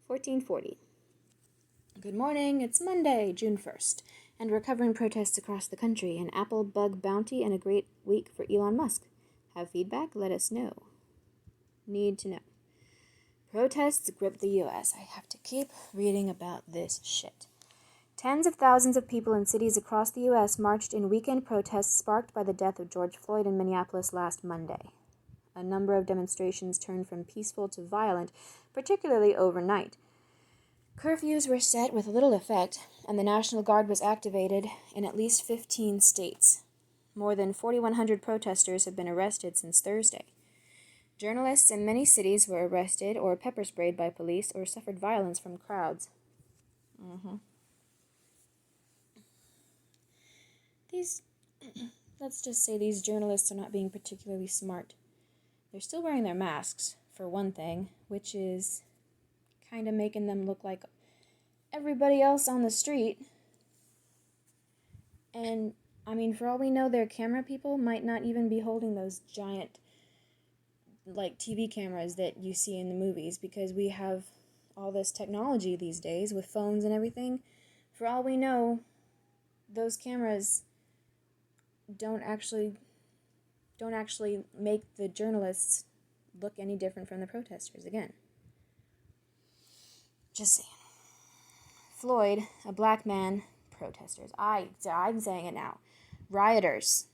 1440. Good morning, it's Monday, June 1st, and we're covering protests across the country, an apple bug bounty, and a great week for Elon Musk. Have feedback? Let us know. Need to know. Protests grip the U.S. I have to keep reading about this shit. Tens of thousands of people in cities across the U.S. marched in weekend protests sparked by the death of George Floyd in Minneapolis last Monday. A number of demonstrations turned from peaceful to violent, particularly overnight. Curfews were set with little effect, and the National Guard was activated in at least 15 states. More than 4,100 protesters have been arrested since Thursday. Journalists in many cities were arrested or pepper sprayed by police or suffered violence from crowds. Let's just say these journalists are not being particularly smart. They're still wearing their masks, for one thing, which is kind of making them look like everybody else on the street. And, for all we know, their camera people might not even be holding those giant, TV cameras that you see in the movies, because we have all this technology these days with phones and everything. For all we know, those cameras don't actually make the journalists look any different from the protesters again. Just saying. Floyd, a black man, protesters. I'm saying it now. Rioters.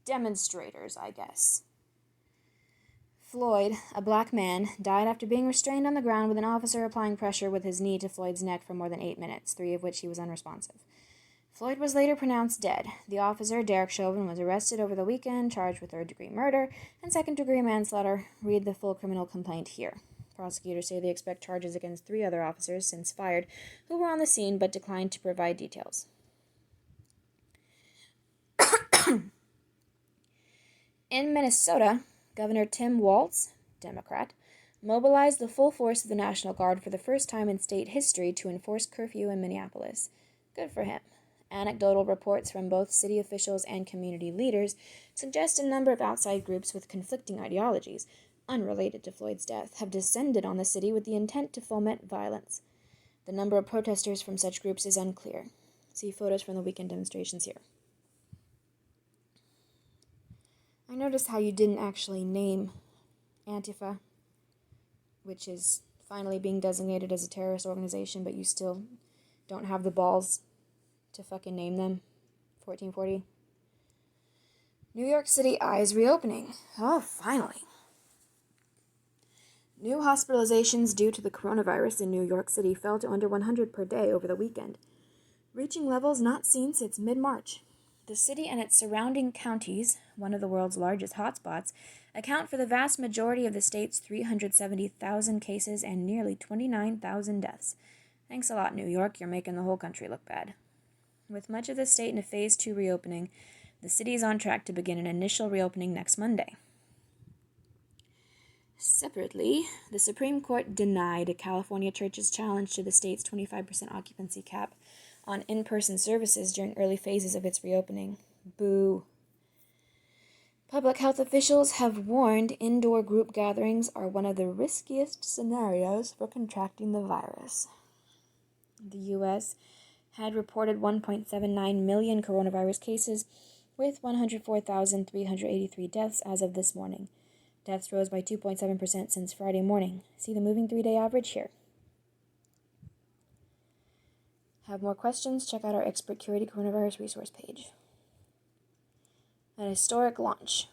Demonstrators, I guess. Floyd, a black man, died after being restrained on the ground with an officer applying pressure with his knee to Floyd's neck for more than 8 minutes, 3 of which he was unresponsive. Floyd was later pronounced dead. The officer, Derek Chauvin, was arrested over the weekend, charged with third-degree murder and second-degree manslaughter. Read the full criminal complaint here. Prosecutors say they expect charges against 3 other officers, since fired, who were on the scene but declined to provide details. In Minnesota, Governor Tim Walz, Democrat, mobilized the full force of the National Guard for the first time in state history to enforce curfew in Minneapolis. Good for him. Anecdotal reports from both city officials and community leaders suggest a number of outside groups with conflicting ideologies, unrelated to Floyd's death, have descended on the city with the intent to foment violence. The number of protesters from such groups is unclear. See photos from the weekend demonstrations here. I noticed how you didn't actually name Antifa, which is finally being designated as a terrorist organization, but you still don't have the balls to fucking name them. 1440. New York City eyes reopening. Oh, finally. New hospitalizations due to the coronavirus in New York City fell to under 100 per day over the weekend, reaching levels not seen since mid-March. The city and its surrounding counties, one of the world's largest hotspots, account for the vast majority of the state's 370,000 cases and nearly 29,000 deaths. Thanks a lot, New York. You're making the whole country look bad. With much of the state in a Phase 2 reopening, the city is on track to begin an initial reopening next Monday. Separately, the Supreme Court denied a California church's challenge to the state's 25% occupancy cap on in-person services during early phases of its reopening. Boo. Public health officials have warned indoor group gatherings are one of the riskiest scenarios for contracting the virus. The U.S. had reported 1.79 million coronavirus cases, with 104,383 deaths as of this morning. Deaths rose by 2.7% since Friday morning. See the moving 3-day average here. Have more questions? Check out our Expert Curated Coronavirus resource page. An historic launch.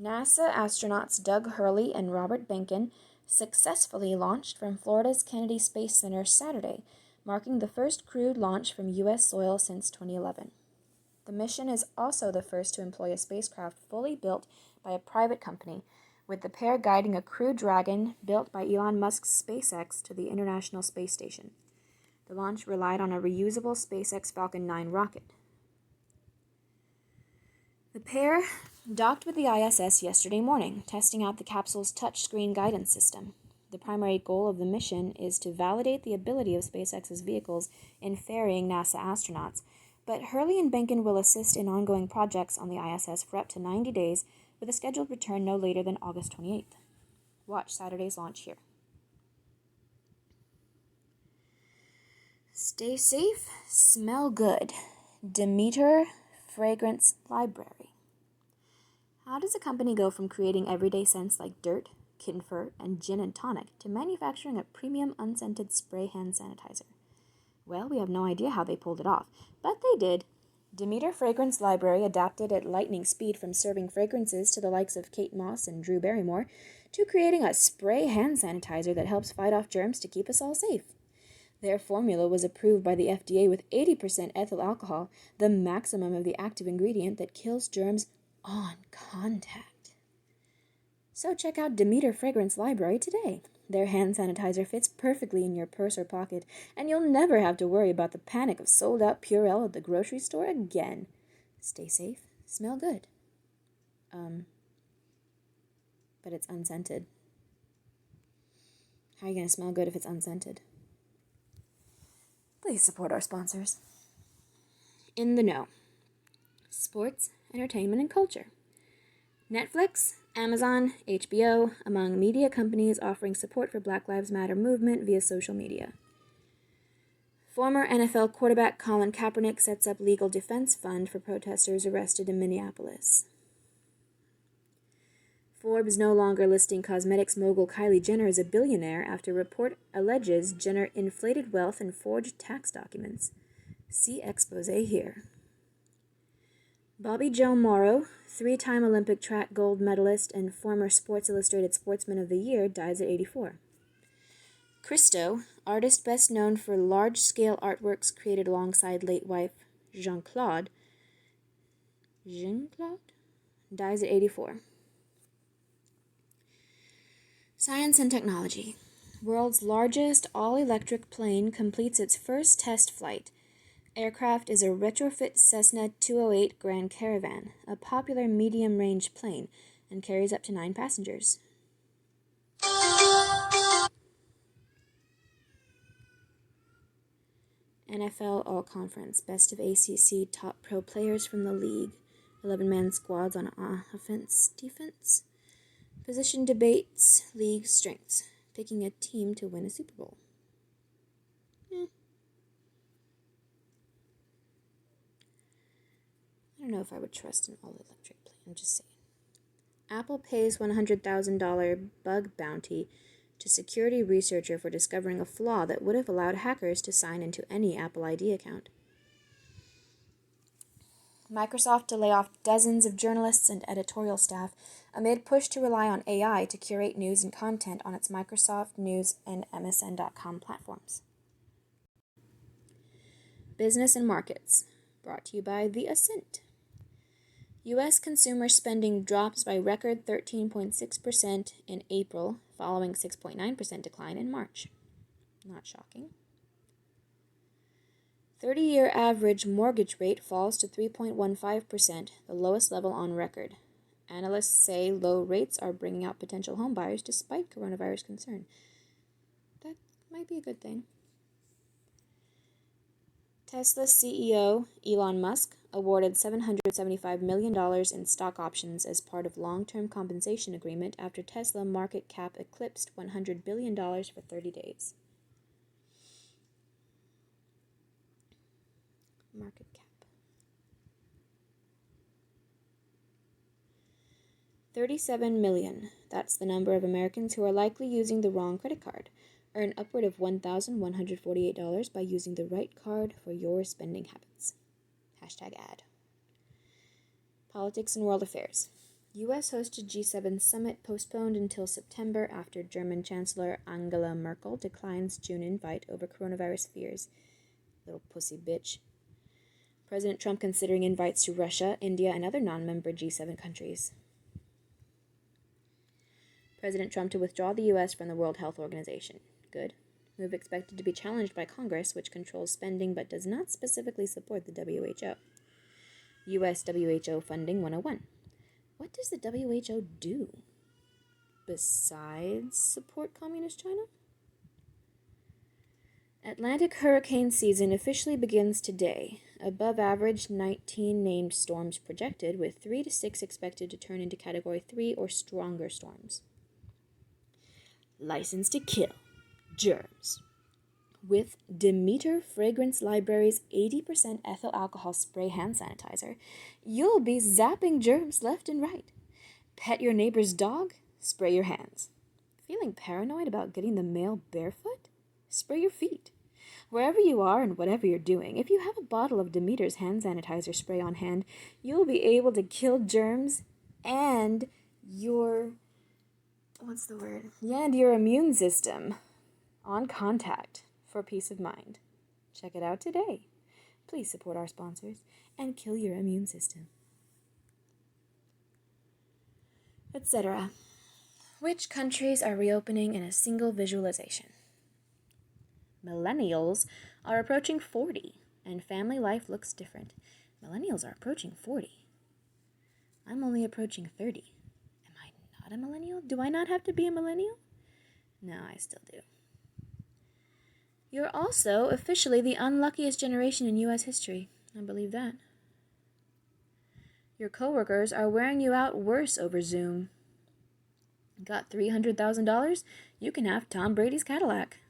NASA astronauts Doug Hurley and Robert Behnken successfully launched from Florida's Kennedy Space Center Saturday, marking the first crewed launch from U.S. soil since 2011. The mission is also the first to employ a spacecraft fully built by a private company, with the pair guiding a Crew Dragon built by Elon Musk's SpaceX to the International Space Station. The launch relied on a reusable SpaceX Falcon 9 rocket. The pair docked with the ISS yesterday morning, testing out the capsule's touchscreen guidance system. The primary goal of the mission is to validate the ability of SpaceX's vehicles in ferrying NASA astronauts, but Hurley and Behnken will assist in ongoing projects on the ISS for up to 90 days, with a scheduled return no later than August 28th. Watch Saturday's launch here. Stay safe, smell good. Demeter Fragrance Library. How does a company go from creating everyday scents like dirt, kitten fur, and gin and tonic to manufacturing a premium unscented spray hand sanitizer? Well, we have no idea how they pulled it off, but they did. Demeter Fragrance Library adapted at lightning speed from serving fragrances to the likes of Kate Moss and Drew Barrymore to creating a spray hand sanitizer that helps fight off germs to keep us all safe. Their formula was approved by the FDA with 80% ethyl alcohol, the maximum of the active ingredient that kills germs on contact. So check out Demeter Fragrance Library today. Their hand sanitizer fits perfectly in your purse or pocket, and you'll never have to worry about the panic of sold-out Purell at the grocery store again. Stay safe, smell good. But it's unscented. How are you going to smell good if it's unscented? Please support our sponsors. In the know. Sports, entertainment, and culture. Netflix, Amazon, HBO, among media companies offering support for Black Lives Matter movement via social media. Former NFL quarterback Colin Kaepernick sets up legal defense fund for protesters arrested in Minneapolis. Forbes no longer listing cosmetics mogul Kylie Jenner as a billionaire after report alleges Jenner inflated wealth and forged tax documents. See expose here. Bobby Joe Morrow, three-time Olympic track gold medalist and former Sports Illustrated Sportsman of the Year, dies at 84. Christo, artist best known for large-scale artworks created alongside late wife Jean-Claude, dies at 84. Science and technology. World's largest all-electric plane completes its first test flight. Aircraft is a retrofit Cessna 208 Grand Caravan, a popular medium-range plane, and carries up to 9 passengers. NFL All-Conference. Best of ACC top pro players from the league. 11-man squads on offense, defense. Position debates, league strengths. Picking a team to win a Super Bowl. I don't know if I would trust an all-electric plane. I'm just saying. Apple pays $100,000 bug bounty to security researcher for discovering a flaw that would have allowed hackers to sign into any Apple ID account. Microsoft to lay off dozens of journalists and editorial staff amid push to rely on AI to curate news and content on its Microsoft News and MSN.com platforms. Business and markets, brought to you by The Ascent. U.S. consumer spending drops by record 13.6% in April, following 6.9% decline in March. Not shocking. 30-year average mortgage rate falls to 3.15%, the lowest level on record. Analysts say low rates are bringing out potential homebuyers despite coronavirus concern. That might be a good thing. Tesla CEO Elon Musk awarded $775 million in stock options as part of long-term compensation agreement after Tesla market cap eclipsed $100 billion for 30 days. Market cap. 37 million. That's the number of Americans who are likely using the wrong credit card. Earn upward of $1,148 by using the right card for your spending habits. #ad. Politics and world affairs. U.S. hosted G7 summit postponed until September after German Chancellor Angela Merkel declines June invite over coronavirus fears. Little pussy bitch. President Trump considering invites to Russia, India, and other non-member G7 countries. President Trump to withdraw the U.S. from the World Health Organization. Good. Move expected to be challenged by Congress, which controls spending but does not specifically support the WHO. U.S. WHO Funding 101. What does the WHO do besides support Communist China? Atlantic hurricane season officially begins today. Above average 19 named storms projected, with 3 to 6 expected to turn into Category 3 or stronger storms. License to kill. Germs. With Demeter Fragrance Library's 80% ethyl alcohol spray hand sanitizer, you'll be zapping germs left and right. Pet your neighbor's dog? Spray your hands. Feeling paranoid about getting the mail barefoot? Spray your feet. Wherever you are and whatever you're doing, if you have a bottle of Demeter's hand sanitizer spray on hand, you'll be able to kill germs and your immune system on contact for peace of mind. Check it out today. Please support our sponsors and kill your immune system. Etc. Which countries are reopening in a single visualization? Millennials are approaching 40, and family life looks different. Millennials are approaching 40. I'm only approaching 30. Am I not a millennial? Do I not have to be a millennial? No, I still do. You're also officially the unluckiest generation in U.S. history. I believe that. Your coworkers are wearing you out worse over Zoom. Got $300,000? You can have Tom Brady's Cadillac.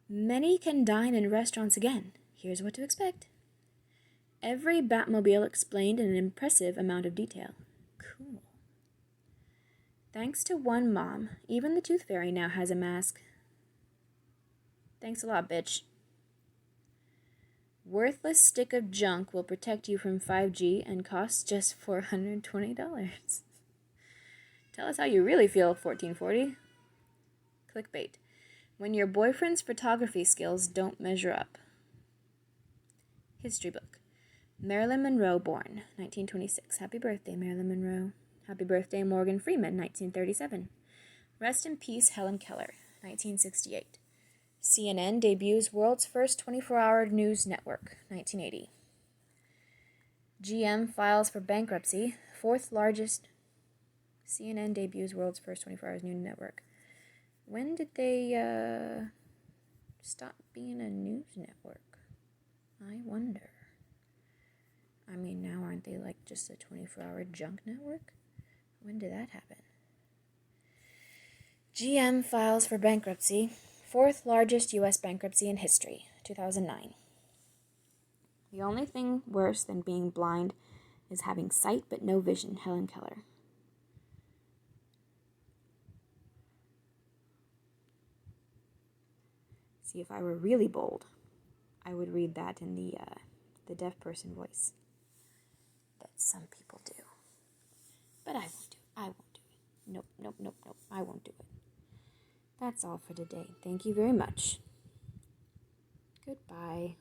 Many can dine in restaurants again. Here's what to expect. Every Batmobile explained in an impressive amount of detail. Cool. Thanks to one mom, even the Tooth Fairy now has a mask. Thanks a lot, bitch. Worthless stick of junk will protect you from 5G and costs just $420. Tell us how you really feel, 1440. Clickbait. When your boyfriend's photography skills don't measure up. History book. Marilyn Monroe born, 1926. Happy birthday, Marilyn Monroe. Happy birthday, Morgan Freeman, 1937. Rest in peace, Helen Keller, 1968. CNN debuts world's first 24-hour news network, 1980. GM files for bankruptcy, fourth largest. CNN debuts world's first 24-hour news network. When did they stop being a news network? I wonder. I mean, now aren't they like just a 24-hour junk network? When did that happen? GM files for bankruptcy, fourth largest U.S. bankruptcy in history, 2009. The only thing worse than being blind is having sight but no vision, Helen Keller. See, if I were really bold, I would read that in the deaf person voice. That some people do. But I won't do it. I won't do it. Nope. I won't do it. That's all for today. Thank you very much. Goodbye.